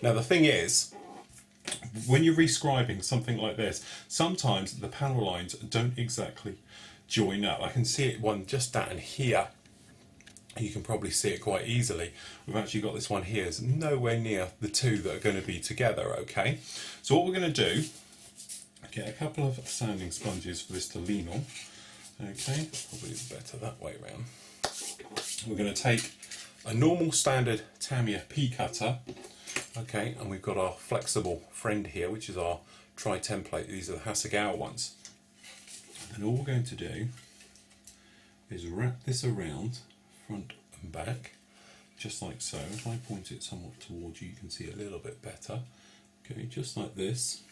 Now the thing is, when you're rescribing something like this, sometimes the panel lines don't exactly join up. I can see it one just down here. You can probably see it quite easily. We've actually got this one here. It's nowhere near the two that are going to be together, okay? So what we're going to do, get a couple of sanding sponges for this to lean on. Okay, probably better that way around. We're going to take a normal standard Tamiya P cutter, okay, and we've got our flexible friend here, which is our tri-template. These are the Hasegawa ones. And all we're going to do is wrap this around front and back, just like so. If I point it somewhat towards you, you can see a little bit better. Okay, just like this.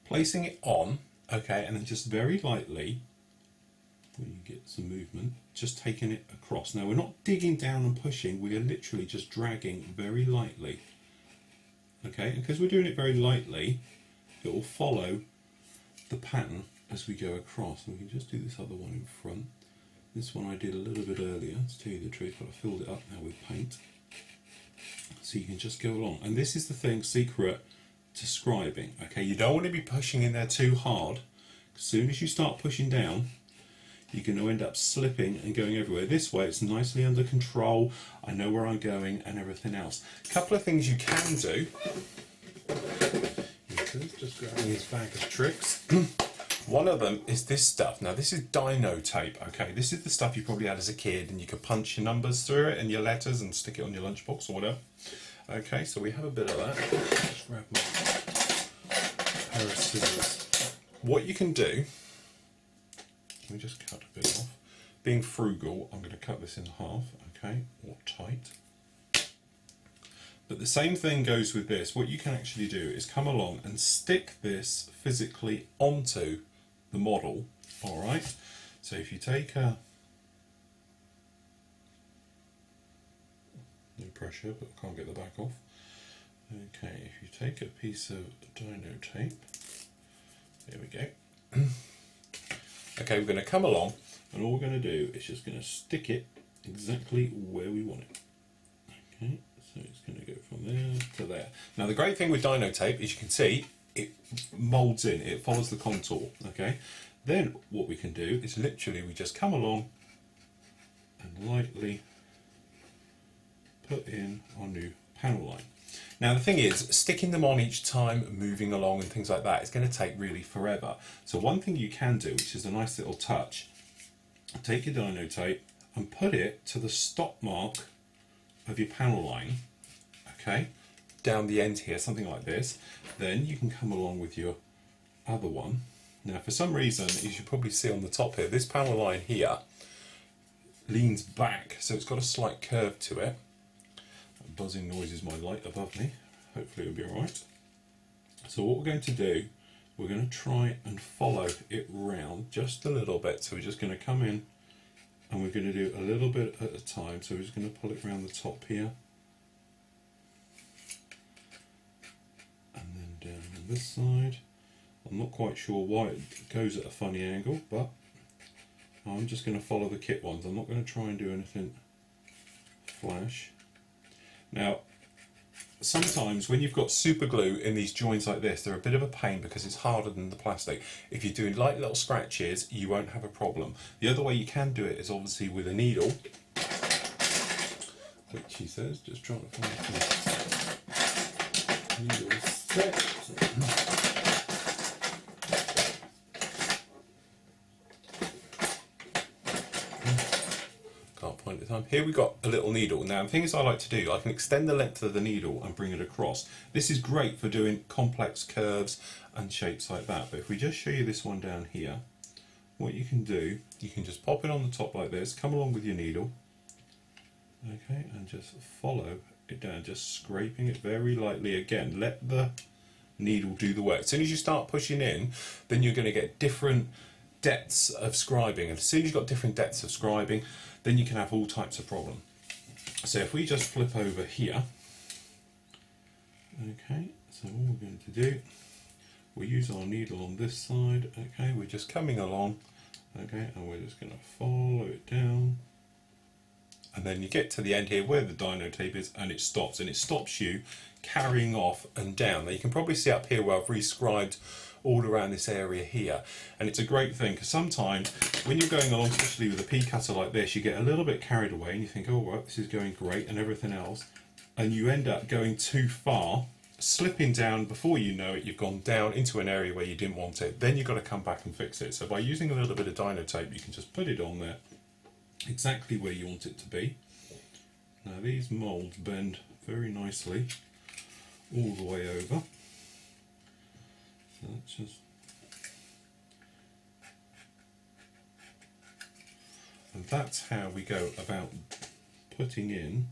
Placing it on, okay, and then just very lightly, when you get some movement, just taking it across. Now we're not digging down and pushing, we are literally just dragging very lightly. Okay, and because we're doing it very lightly, it will follow the pattern as we go across. And we can just do this other one in front. This one I did a little bit earlier, to tell you the truth, but I filled it up now with paint. So you can just go along. And this is the thing, secret to scribing. Okay, you don't want to be pushing in there too hard. As soon as you start pushing down, you're going to end up slipping and going everywhere. This way it's nicely under control, I know where I'm going and everything else. A couple of things you can do. Just grabbing his bag of tricks. One of them is this stuff. Now this is Dyno tape, okay? This is the stuff you probably had as a kid and you could punch your numbers through it and your letters and stick it on your lunchbox or whatever. Okay, so we have a bit of that. Just grab my pair of scissors. What you can do, let me just cut a bit off. Being frugal, I'm going to cut this in half, okay, or tight. But the same thing goes with this. What you can actually do is come along and stick this physically onto the model, all right? So if you take a, no pressure, but I can't get the back off. Okay, if you take a piece of Dyno tape, there we go. Okay, we're going to come along and all we're going to do is just going to stick it exactly where we want it. Okay, so it's going to go from there to there. Now the great thing with Dyno tape is you can see it molds in, it follows the contour, okay? Then what we can do is literally we just come along and lightly put in our new panel line. Now the thing is, sticking them on each time, moving along and things like that, is going to take really forever. So one thing you can do, which is a nice little touch, take your Dyno tape and put it to the stop mark of your panel line, okay, down the end here, something like this. Then you can come along with your other one. Now for some reason, you should probably see on the top here, this panel line here leans back, so it's got a slight curve to it. That buzzing noise is my light above me. Hopefully it'll be alright. So what we're going to do, we're going to try and follow it round just a little bit. So we're just going to come in and we're going to do a little bit at a time. So we're just going to pull it around the top here. And then down on this side. I'm not quite sure why it goes at a funny angle, but I'm just going to follow the kit ones. I'm not going to try and do anything flash. Now, sometimes when you've got super glue in these joints like this, they're a bit of a pain because it's harder than the plastic. If you're doing light little scratches, you won't have a problem. The other way you can do it is obviously with a needle, which he says, just trying to find the needle set. Point of time. Here we got a little needle. Now the things I like to do, I can extend the length of the needle and bring it across. This is great for doing complex curves and shapes like that, but if we just show you this one down here, what you can do, you can just pop it on the top like this, come along with your needle, okay, and just follow it down, just scraping it very lightly. Again, let the needle do the work. As soon as you start pushing in, then you're going to get different depths of scribing, and as soon as you've got different depths of scribing, then you can have all types of problem. So if we just flip over here, okay, so all we're going to do, we use our needle on this side, okay, we're just coming along, okay, and we're just going to follow it down and then you get to the end here where the dyno tape is, and it stops you carrying off and down. Now you can probably see up here where I've rescribed all around this area here, and it's a great thing because sometimes when you're going along, especially with a pea cutter like this, you get a little bit carried away and you think, oh right, this is going great and everything else, and you end up going too far, slipping down. Before you know it, you've gone down into an area where you didn't want it. Then you've got to come back and fix it. So by using a little bit of dyno tape, you can just put it on there exactly where you want it to be. Now these moulds bend very nicely all the way over. So let's just, and that's how we go about putting in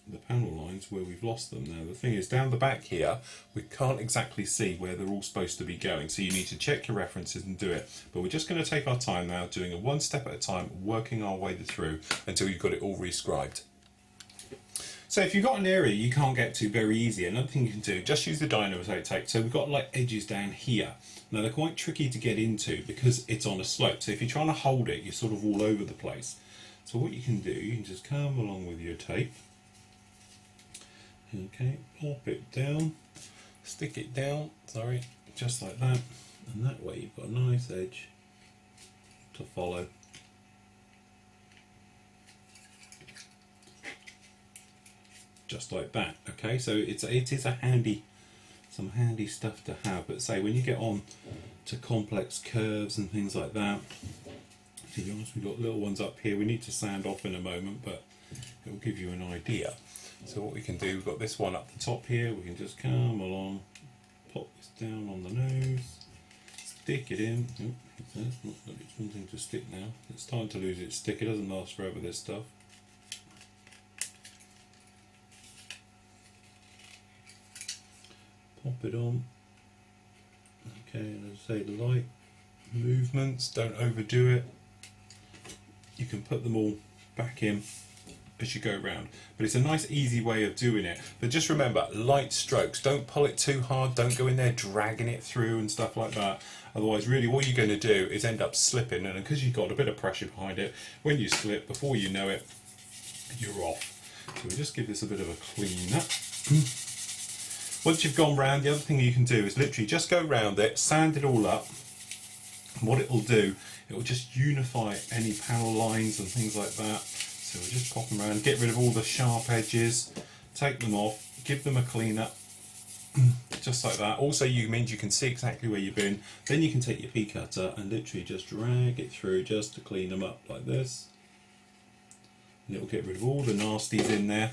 the panel lines where we've lost them. Now the thing is, down the back here we can't exactly see where they're all supposed to be going, so you need to check your references and do it, but we're just going to take our time now, doing it one step at a time, working our way through until you've got it all rescribed. So if you've got an area you can't get to very easy, another thing you can do, just use the dyno tape. So we've got like edges down here. Now they're quite tricky to get into because it's on a slope, so if you're trying to hold it, you're sort of all over the place. So what you can do, you can just come along with your tape, okay, pop it down, stick it down, sorry, just like that, and that way you've got a nice edge to follow. Just like that. Okay, so it is some handy stuff to have, but say when you get on to complex curves and things like that, to be honest, we've got little ones up here we need to sand off in a moment, but it will give you an idea. So what we can do, we've got this one up the top here, we can just come along, pop this down on the nose, stick it in. Oh, it's not that it's wanting to stick now, it's starting to lose its stick, it doesn't last forever, this stuff. Pop it on. Okay, and as I say, light movements, don't overdo it. You can put them all back in as you go around, but it's a nice easy way of doing it. But just remember, light strokes, don't pull it too hard, don't go in there dragging it through and stuff like that, otherwise really what you're going to do is end up slipping, and because you've got a bit of pressure behind it, when you slip, before you know it, you're off. So we just give this a bit of a clean up. Once you've gone round, the other thing you can do is literally just go round it, sand it all up, and what it will do, it will just unify any panel lines and things like that. So we'll just pop them around, get rid of all the sharp edges, take them off, give them a clean up, just like that. Also means you can see exactly where you've been, then you can take your pea cutter and literally just drag it through just to clean them up like this. And it will get rid of all the nasties in there.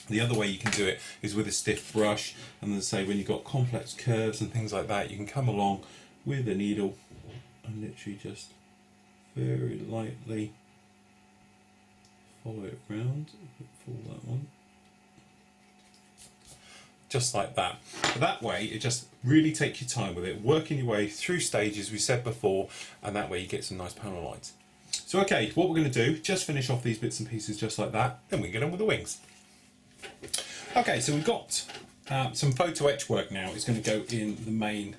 The other way you can do it is with a stiff brush, and then say when you've got complex curves and things like that, you can come along with a needle and literally just very lightly follow it round, pull that one, just like that. But that way it just really take your time with it, working your way through stages we said before, and that way you get some nice panel lines. So okay, what we're going to do, just finish off these bits and pieces just like that, then we can get on with the wings. Okay, so we've got some photo etch work now. It's going to go in the main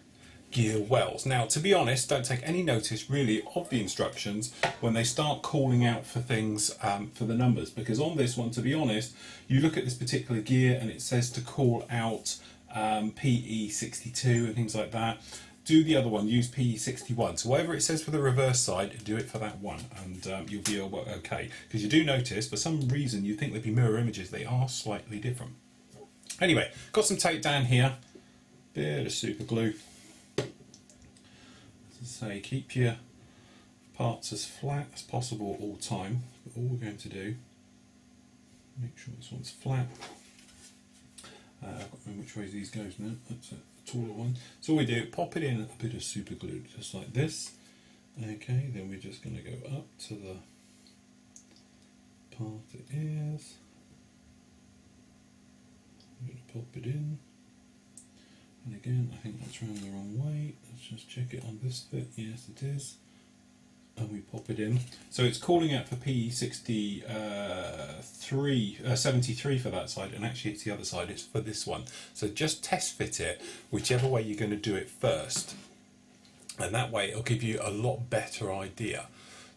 gear wells. Now, to be honest, don't take any notice really of the instructions when they start calling out for things for the numbers, because on this one, to be honest, you look at this particular gear and it says to call out PE62 and things like that. Do the other one, use PE61. So whatever it says for the reverse side, do it for that one, and you'll be okay. Because you do notice, for some reason, you think they'd be mirror images. They are slightly different. Anyway, got some tape down here. Bit of super glue. As I say, keep your parts as flat as possible all the time. But all we're going to do, make sure this one's flat. I've got to remember which way these goes now. That's it. Taller one. So we do, pop it in a bit of super glue, just like this. Okay, then we're just going to go up to the part it is. I'm going to pop it in. And again, I think that's round the wrong way. Let's just check it on this bit. Yes, it is. And we pop it in. So it's calling out for P63, 73 for that side, and actually it's the other side, it's for this one. So just test fit it, whichever way you're going to do it first. And that way it'll give you a lot better idea.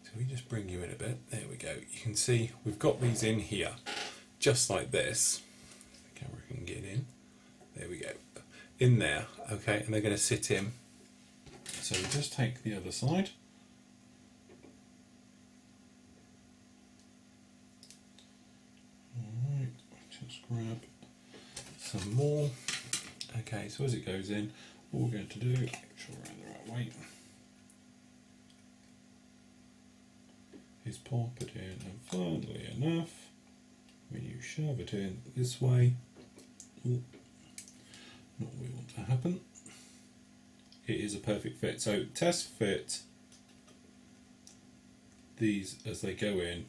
So we just bring you in a bit. There we go. You can see we've got these in here, just like this. The camera can get in. There we go. In there, okay, and they're going to sit in. So we just take the other side. Alright, just grab some more. Okay, so as it goes in, what we're going to do, make sure we're in the right way, is pop it in, and funnily enough, when you shove it in this way, not what we want to happen, it is a perfect fit. So test fit these as they go in,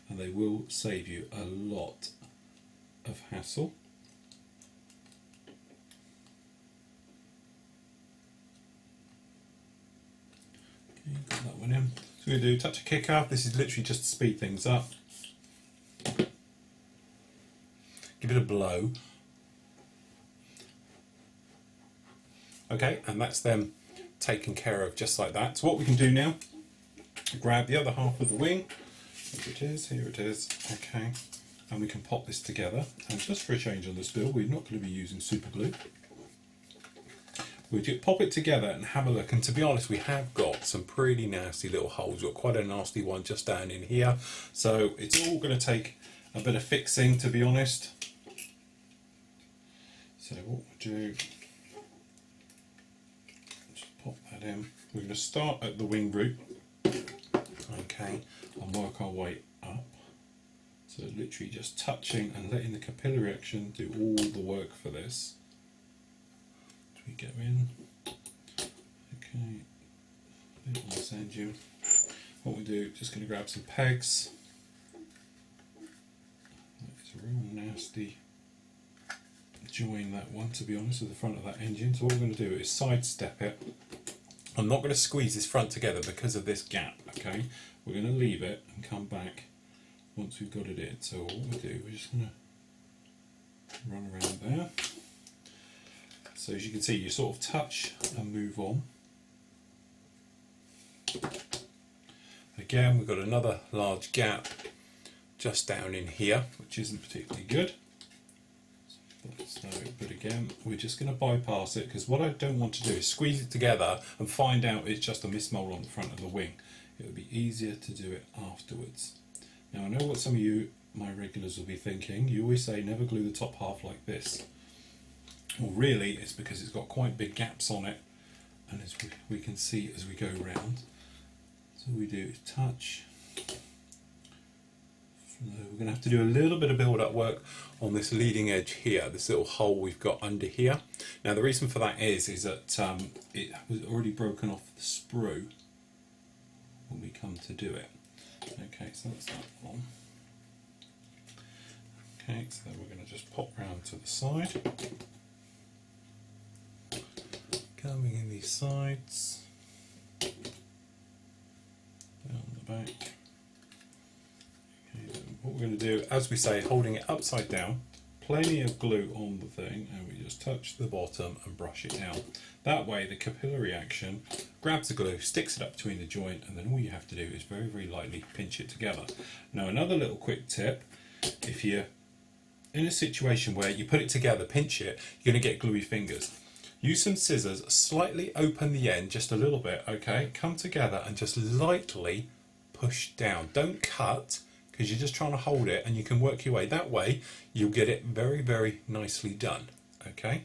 and they will save you a lot of hassle. Okay, got that one in. So we're going to do touch a kicker. This is literally just to speed things up. Give it a blow. Okay, and that's them taken care of just like that. So what we can do now, grab the other half of the wing. Here it is, okay. And we can pop this together. And just for a change on this build, we're not going to be using super glue. We'll just pop it together and have a look. And to be honest, we have got some pretty nasty little holes. We've got quite a nasty one just down in here. So it's all going to take a bit of fixing, to be honest. So what we'll do, just pop that in. We're going to start at the wing root, okay, and work our way up. So literally just touching and letting the capillary action do all the work for this. As we go in, okay, a bit on this engine. What we do, just going to grab some pegs. It's a real nasty join, that one, to be honest, with the front of that engine. So what we're going to do is sidestep it. I'm not going to squeeze this front together because of this gap, okay? We're going to leave it and come back once we've got it in. So what we do, we're just going to run around there. So as you can see, you sort of touch and move on. Again, we've got another large gap just down in here, which isn't particularly good. So, but again, we're just going to bypass it, because what I don't want to do is squeeze it together and find out it's just a mismold on the front of the wing. It would be easier to do it afterwards. Now I know what some of you, my regulars, will be thinking. You always say never glue the top half like this. Well, really, it's because it's got quite big gaps on it, and as we can see as we go around. So what we do is touch. We're going to have to do a little bit of build-up work on this leading edge here, this little hole we've got under here. Now the reason for that is that it was already broken off the sprue when we come to do it. Okay, so that's that one. Okay, so then we're going to just pop round to the side. Coming in these sides, down the back. Okay, what we're going to do, as we say, holding it upside down, plenty of glue on the thing, and we just touch the bottom and brush it down. That way the capillary action grabs the glue, sticks it up between the joint, and then all you have to do is very, very lightly pinch it together. Now another little quick tip, if you're in a situation where you put it together, pinch it, you're going to get gluey fingers. Use some scissors, slightly open the end just a little bit, okay? Come together and just lightly push down. Don't cut, because you're just trying to hold it, and you can work your way. That way you'll get it very, very nicely done, okay?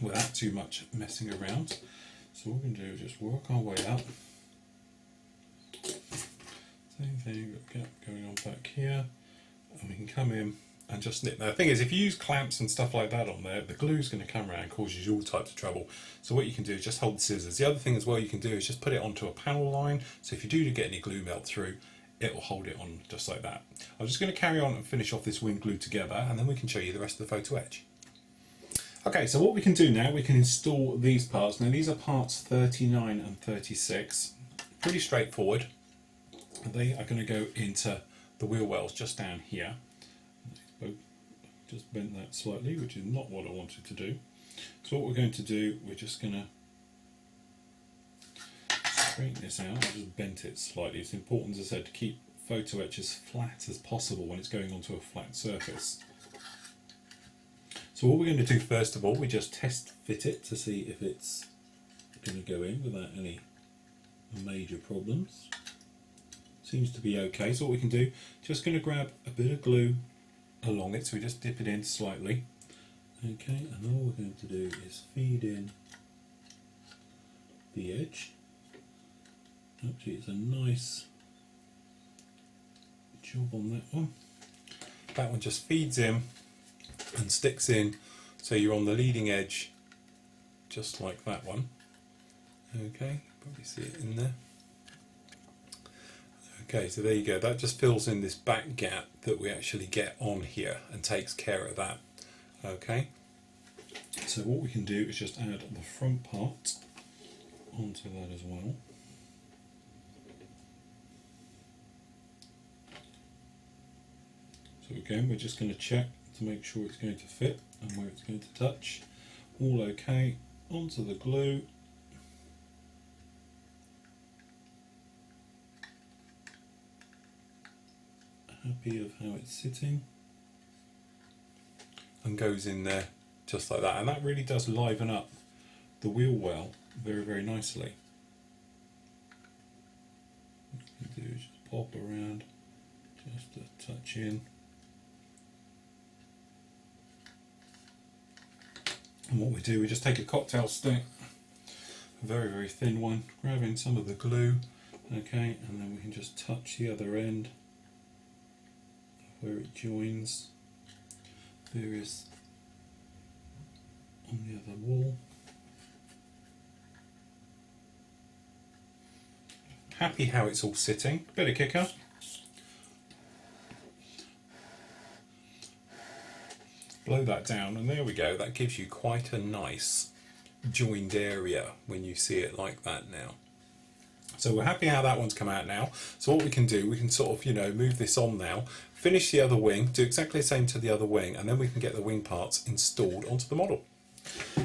Without too much messing around. So what we're going to do is just work our way up. Same thing, going on back here, and we can come in and just knit. Now the thing is, if you use clamps and stuff like that on there, the glue's going to come around and cause you all types of trouble. So what you can do is just hold the scissors. The other thing as well you can do is just put it onto a panel line, so if you do get any glue melt through, it will hold it on just like that. I'm just going to carry on and finish off this wing glue together, and then we can show you the rest of the photo etch. Okay, so what we can do now, we can install these parts. Now these are parts 39 and 36. Pretty straightforward. They are going to go into the wheel wells just down here. Just bent that slightly, which is not what I wanted to do. So what we're going to do, we're just going to straighten this out. I just bent it slightly. It's important, as I said, to keep photo etch as flat as possible when it's going onto a flat surface. So what we're going to do first of all, we just test fit it to see if it's going to go in without any major problems. Seems to be okay. So what we can do, just going to grab a bit of glue along it, so we just dip it in slightly. Okay, and all we're going to do is feed in the edge. Actually, it's a nice job on that one. That one just feeds in and sticks in, so you're on the leading edge, just like that one. Okay, probably see it in there. Okay, so there you go. That just fills in this back gap that we actually get on here and takes care of that. Okay, so what we can do is just add the front part onto that as well. So again, we're just going to check to make sure it's going to fit and where it's going to touch. All okay, onto the glue. Happy of how it's sitting, and goes in there just like that, and that really does liven up the wheel well very, very nicely. What you can do is just pop around, just a touch in. And what we do, we just take a cocktail stick, a very, very thin one, grab in some of the glue, okay, and then we can just touch the other end where it joins various on the other wall. Happy how it's all sitting. Bit of kicker. Blow that down, and there we go. That gives you quite a nice joined area when you see it like that now. So we're happy how that one's come out now. So what we can do, we can sort of, you know, move this on now, finish the other wing, do exactly the same to the other wing, and then we can get the wing parts installed onto the model.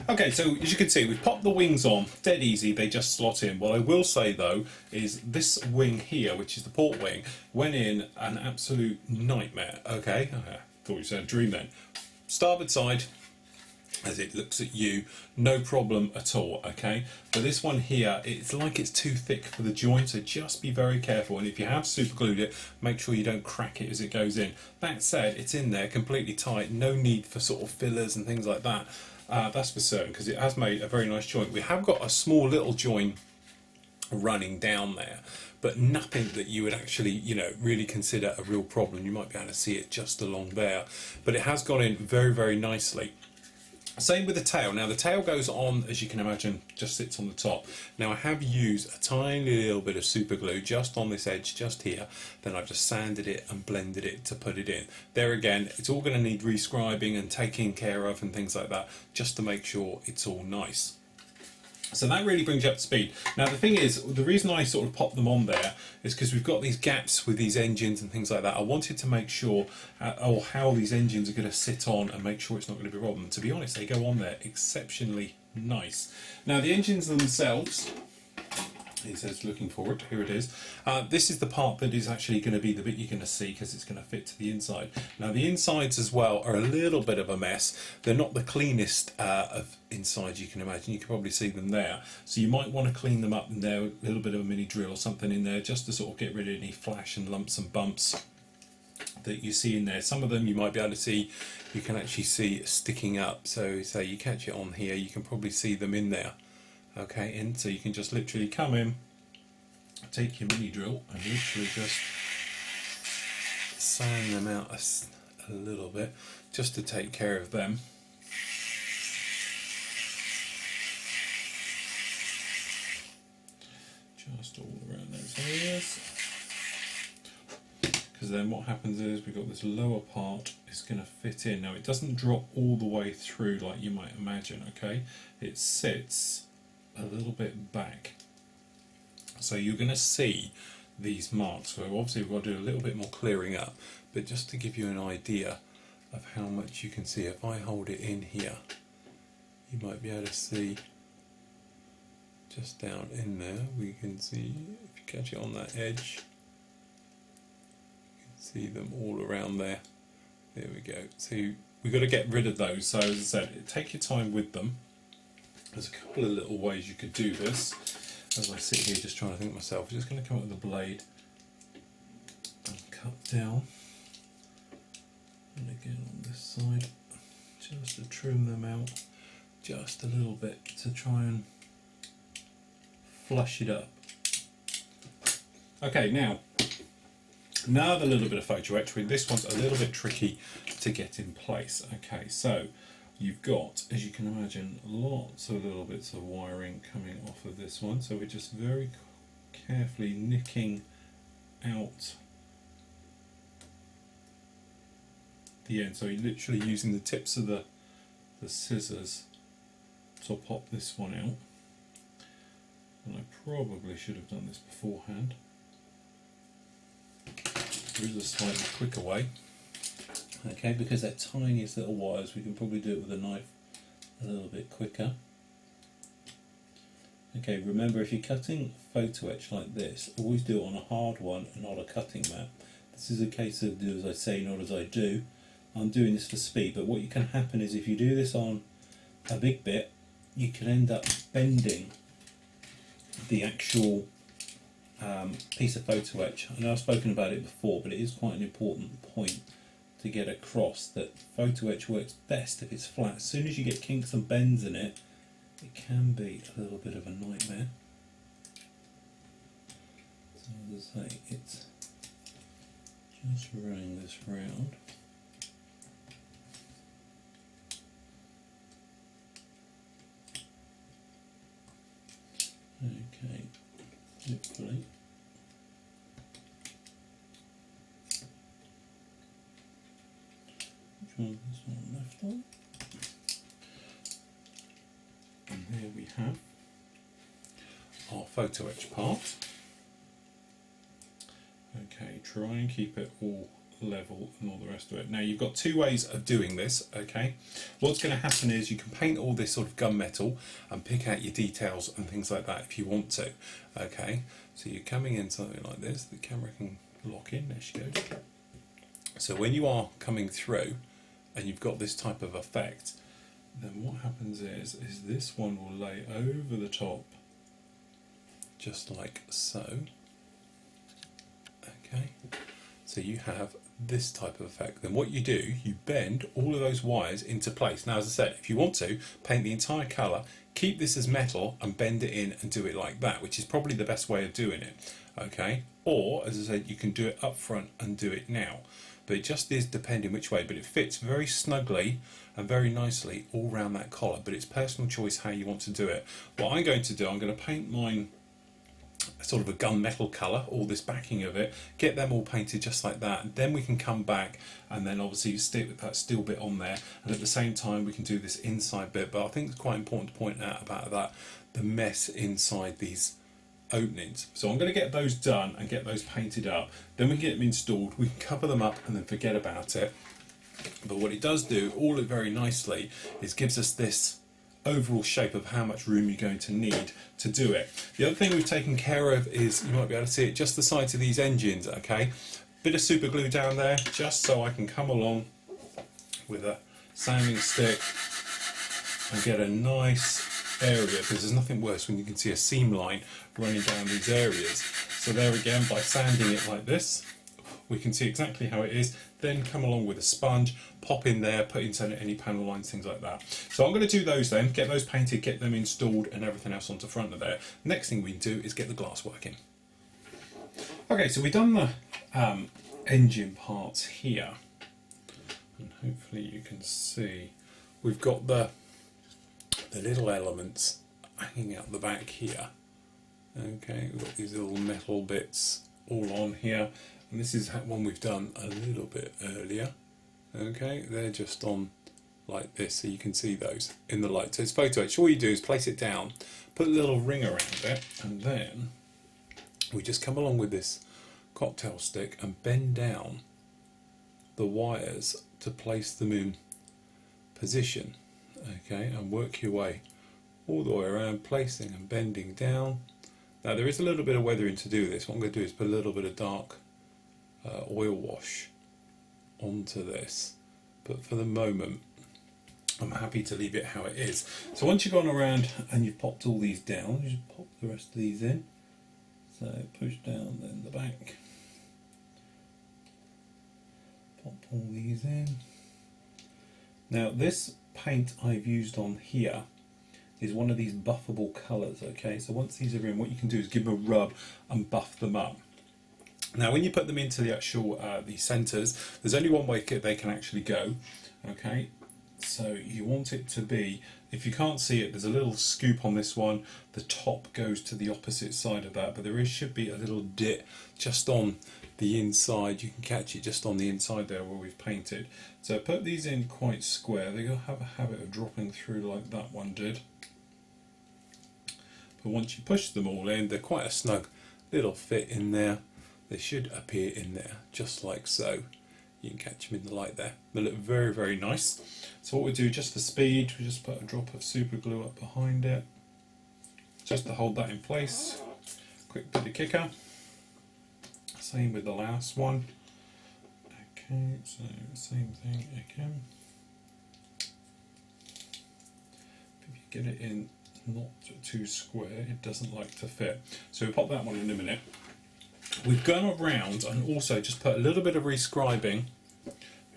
Okay, so as you can see, we've popped the wings on, dead easy, they just slot in. What I will say though is this wing here, which is the port wing, went in an absolute nightmare. Okay, thought you said dream then. Starboard side, as it looks at you, no problem at all, okay? But this one here, it's like it's too thick for the joint, so just be very careful, and if you have super glued it, make sure you don't crack it as it goes in. That said, it's in there completely tight, no need for sort of fillers and things like that. That's for certain, because it has made a very nice joint. We have got a small little joint running down there, but nothing that you would actually, you know, really consider a real problem. You might be able to see it just along there, but it has gone in very, very nicely. Same with the tail. Now the tail goes on, as you can imagine, just sits on the top. Now I have used a tiny little bit of super glue just on this edge, just here. Then I've just sanded it and blended it to put it in. There again, it's all going to need rescribing and taking care of and things like that, just to make sure it's all nice. So that really brings you up to speed. Now the thing is, the reason I sort of popped them on there is because we've got these gaps with these engines and things like that. I wanted to make sure how these engines are going to sit on and make sure it's not going to be a problem. To be honest, they go on there exceptionally nice. Now the engines themselves, it says looking forward, here it is. This is the part that is actually going to be the bit you're going to see, because it's going to fit to the inside. Now the insides as well are a little bit of a mess. They're not the cleanest of insides you can imagine. You can probably see them there. So you might want to clean them up in there, a little bit of a mini drill or something in there, just to sort of get rid of any flash and lumps and bumps that you see in there. Some of them you might be able to see, you can actually see sticking up. So say you catch it on here, you can probably see them in there. Okay, and so you can just literally come in, take your mini drill and literally just sand them out a little bit, just to take care of them. Just all around those areas. Because then what happens is we've got this lower part is going to fit in. Now it doesn't drop all the way through like you might imagine, okay? It sits a little bit back, so you're going to see these marks. So obviously we've got to do a little bit more clearing up, but just to give you an idea of how much you can see, if I hold it in here, you might be able to see just down in there, we can see, if you catch it on that edge, you can see them all around there. There we go. So we've got to get rid of those. So as I said, take your time with them. There's a couple of little ways you could do this. As I sit here just trying to think myself, I'm just going to come up with the blade and cut down. And again on this side, just to trim them out just a little bit to try and flush it up. Okay, now the little bit of photo etch. This one's a little bit tricky to get in place. Okay, so you've got, as you can imagine, lots of little bits of wiring coming off of this one. So we're just very carefully nicking out the end. So you're literally using the tips of the scissors to pop this one out. And I probably should have done this beforehand. There is a slightly quicker way. Okay, because they're tiniest little wires, we can probably do it with a knife a little bit quicker. Okay, remember, if you're cutting photo etch like this, always do it on a hard one and not a cutting mat. This is a case of do as I say, not as I do. I'm doing this for speed, but what can happen is if you do this on a big bit, you can end up bending the actual piece of photo etch. I know I've spoken about it before, but it is quite an important point to get across, that photo etch works best if it's flat. As soon as you get kinks and bends in it, it can be a little bit of a nightmare. So as I say, it's just running this round. Okay, hopefully. Which one is this one left on? And there we have our photo etch part. Okay, try and keep it all level and all the rest of it. Now you've got two ways of doing this, okay? What's going to happen is you can paint all this sort of gunmetal and pick out your details and things like that if you want to, okay? So you're coming in something like this, the camera can lock in, there she goes. So when you are coming through and you've got this type of effect, then what happens is this one will lay over the top just like so, okay? So you have this type of effect. Then what you do, you bend all of those wires into place. Now as I said, if you want to, paint the entire colour, keep this as metal and bend it in and do it like that, which is probably the best way of doing it, okay? Or, as I said, you can do it up front and do it now. But it just is depending which way, but it fits very snugly and very nicely all around that collar, but it's personal choice how you want to do it. What I'm going to do, I'm going to paint mine sort of a gunmetal colour, all this backing of it, get them all painted just like that, and then we can come back and then obviously stick with that steel bit on there, and at the same time we can do this inside bit. But I think it's quite important to point out about that, the mess inside these openings. So I'm going to get those done and get those painted up, then we can get them installed, we can cover them up and then forget about it. But what it does do, all it very nicely, is gives us this overall shape of how much room you're going to need to do it. The other thing we've taken care of is, you might be able to see it, just the sides of these engines, okay? Bit of super glue down there, just so I can come along with a sanding stick and get a nice area, because there's nothing worse when you can see a seam line running down these areas. So there again, by sanding it like this, we can see exactly how it is, then come along with a sponge, pop in there, put in any panel lines, things like that. So I'm going to do those then, get those painted, get them installed and everything else onto the front of there. Next thing we can do is get the glass working. Okay, so we've done the engine parts here, and hopefully you can see we've got the little elements hanging out the back here. Okay, we've got these little metal bits all on here. And this is one we've done a little bit earlier. Okay, they're just on like this, so you can see those in the light. So it's photo etch. All you do is place it down, put a little ring around it, and then we just come along with this cocktail stick and bend down the wires to place them in position. Okay, and work your way all the way around, placing and bending down. Now there is a little bit of weathering to do with this. What I'm going to do is put a little bit of dark oil wash onto this, but for the moment I'm happy to leave it how it is. So once you've gone around and you've popped all these down, you just pop the rest of these in. So push down then the back, pop all these in. Now this paint I've used on here is one of these buffable colours, okay? So once these are in, what you can do is give them a rub and buff them up. Now when you put them into the actual the centres, there's only one way they can actually go, okay? So you want it to be, if you can't see it, there's a little scoop on this one. The top goes to the opposite side of that, but should be a little dip just on the inside. You can catch it just on the inside there where we've painted. So put these in quite square. They'll have a habit of dropping through like that one did. But once you push them all in, they're quite a snug little fit in there. They should appear in there just like so. You can catch them in the light there. They look very, very nice. So what we do, just for speed, we just put a drop of super glue up behind it, just to hold that in place. Quick bit of kicker. Same with the last one. Okay, so same thing again. If you get it in not too square, it doesn't like to fit. So we'll pop that one in a minute. We've gone around and also just put a little bit of rescribing,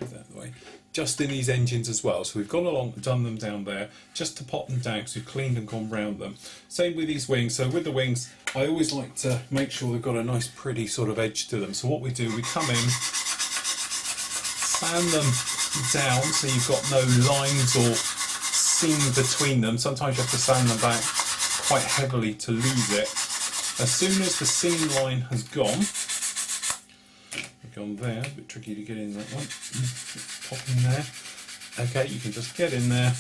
move that the way, just in these engines as well. So we've gone along and done them down there just to pop them down because we've cleaned and gone round them. Same with these wings. So with the wings, I always like to make sure they've got a nice pretty sort of edge to them. So what we do, we come in, sand them down so you've got no lines or seam between them. Sometimes you have to sand them back quite heavily to lose it. As soon as the seam line has gone there, a bit tricky to get in that one, pop in there. Okay, you can just get in there,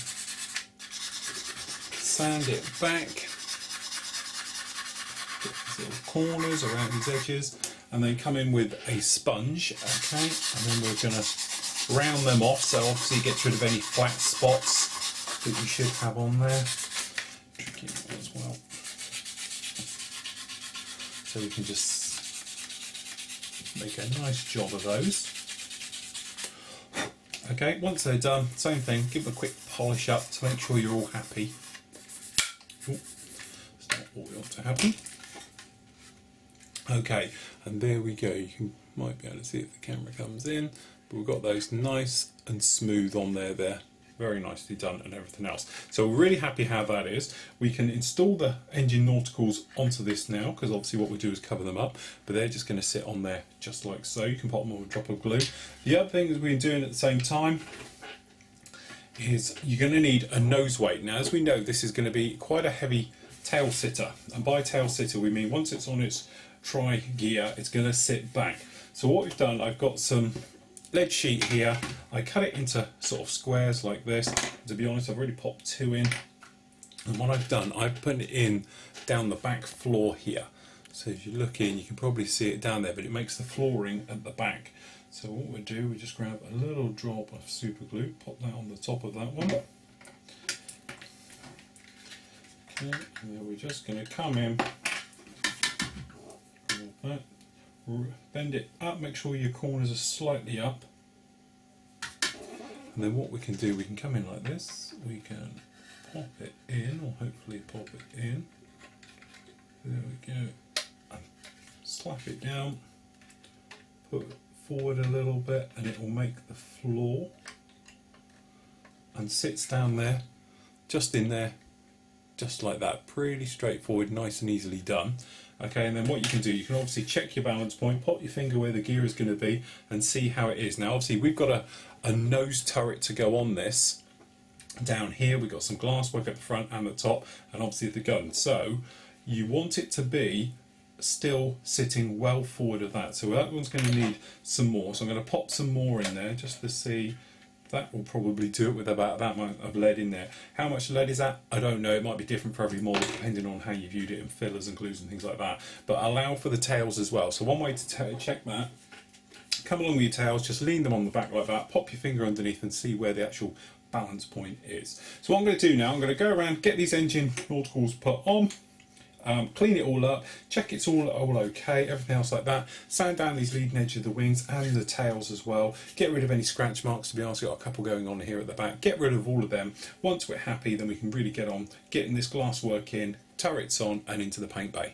sand it back, get these little corners around these edges, and then come in with a sponge, okay, and then we're going to round them off, so obviously it gets rid of any flat spots that you should have on there. Tricky as well. So we can just make a nice job of those. Okay, once they're done, same thing, give them a quick polish up to make sure you're all happy. Ooh, that's not what we want to happen. Okay, and there we go. You might be able to see if the camera comes in, but we've got those nice and smooth on there. Very nicely done and everything else. So we're really happy how that is. We can install the engine nauticals onto this now, because obviously what we do is cover them up, but they're just going to sit on there just like so. You can pop them with a drop of glue. The other thing that we're doing at the same time is you're going to need a nose weight. Now as we know, this is going to be quite a heavy tail sitter, and by tail sitter we mean once it's on its tri gear it's going to sit back. So what we've done, I've got some lead sheet here. I cut it into sort of squares like this. To be honest, I've already popped 2 in, and what I've done, I've put it in down the back floor here. So if you look in, you can probably see it down there, but it makes the flooring at the back. So what we do, we just grab a little drop of super glue, pop that on the top of that one. Okay, and then we're just going to come in, grab that, bend it up, make sure your corners are slightly up, and then what we can do, we can come in like this, we can pop it in, or hopefully pop it in, there we go, and slap it down, put it forward a little bit, and it will make the floor, and sits down there, just in there, just like that. Pretty straightforward, nice and easily done. Okay, and then what you can do, you can obviously check your balance point, pop your finger where the gear is going to be, and see how it is. Now obviously we've got a nose turret to go on this. Down here we've got some glass work at the front and the top, and obviously the gun. So you want it to be still sitting well forward of that. So that one's going to need some more. So I'm going to pop some more in there just to see. That will probably do it with about that amount of lead in there. How much lead is that? I don't know. It might be different for every model depending on how you viewed it in fillers and glues and things like that. But allow for the tails as well. So one way to check that come along with your tails, just lean them on the back like that, pop your finger underneath and see where the actual balance point is. So what I'm going to do now, I'm going to go around, get these engine nauticals put on, clean it all up, check it's all okay, everything else like that, sand down these leading edge of the wings and the tails as well, get rid of any scratch marks. To be honest, I've got a couple going on here at the back, get rid of all of them. Once we're happy, then we can really get on getting this glass work in, turrets on and into the paint bay.